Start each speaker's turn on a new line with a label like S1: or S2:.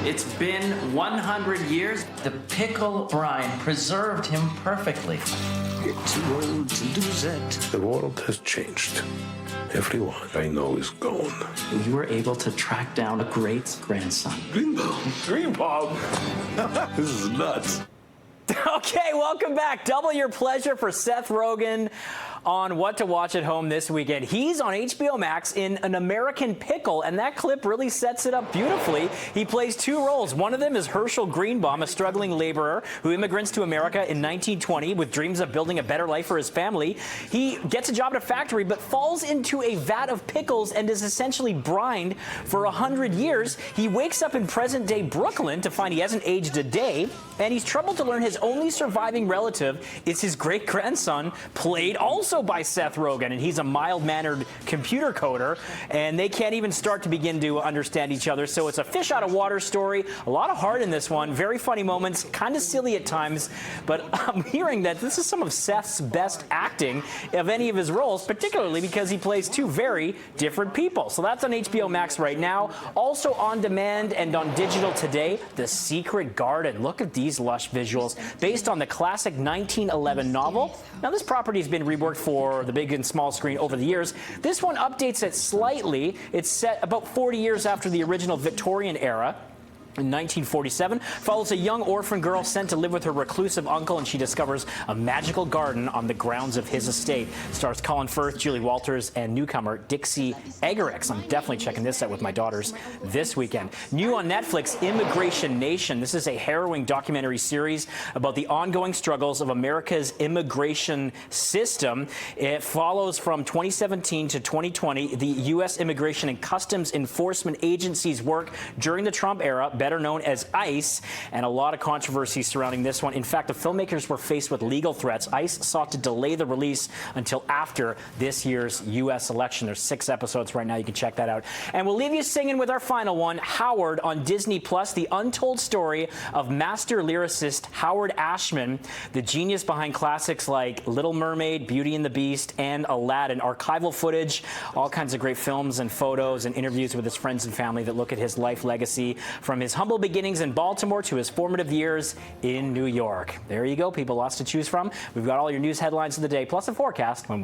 S1: It's been 100 years. The pickle brine preserved him perfectly.
S2: You're too old to do that.
S3: The world has changed. Everyone I know is gone.
S1: You were able to track down a great-grandson.
S3: Green Bomb? This is nuts.
S4: Okay, welcome back. Double your pleasure for Seth Rogen on What to Watch at Home this weekend. He's on HBO Max in An American Pickle, and that clip really sets it up beautifully. He plays two roles. One of them is Herschel Greenbaum, a struggling laborer who immigrants to America in 1920 with dreams of building a better life for his family. He gets a job at a factory, but falls into a vat of pickles and is essentially brined for 100 years. He wakes up in present-day Brooklyn to find he hasn't aged a day, and he's troubled to learn his only surviving relative is his great-grandson, played also by Seth Rogen, and he's a mild-mannered computer coder, and they can't even start to begin to understand each other. So it's a fish-out-of-water story. A lot of heart in this one. Very funny moments, kind of silly at times, but I'm hearing that this is some of Seth's best acting of any of his roles, particularly because he plays two very different people. So that's on HBO Max right now. Also on demand and on digital today, The Secret Garden. Look at these lush visuals based on the classic 1911 novel. Now, this property has been reworked for the big and small screen over the years. This one updates it slightly. It's set about 40 years after the original Victorian era. In 1947, follows a young orphan girl sent to live with her reclusive uncle, and she discovers a magical garden on the grounds of his estate. Stars Colin Firth, Julie Walters, and newcomer Dixie Eggerichs. I'm definitely checking this out with my daughters this weekend. New on Netflix, Immigration Nation. This is a harrowing documentary series about the ongoing struggles of America's immigration system. It follows from 2017 to 2020 the U.S. Immigration and Customs Enforcement Agency's work during the Trump era, better known as ICE, and a lot of controversy surrounding this one. In fact, the filmmakers were faced with legal threats. ICE sought to delay the release until after this year's U.S. election. There's 6 episodes right now. You can check that out. And we'll leave you singing with our final one, Howard, on Disney+, the untold story of master lyricist Howard Ashman, the genius behind classics like Little Mermaid, Beauty and the Beast, and Aladdin. Archival footage, all kinds of great films and photos and interviews with his friends and family that look at his life legacy from his humble beginnings in Baltimore to his formative years in New York. There you go, people. Lots to choose from. We've got all your news headlines of the day, plus a forecast when we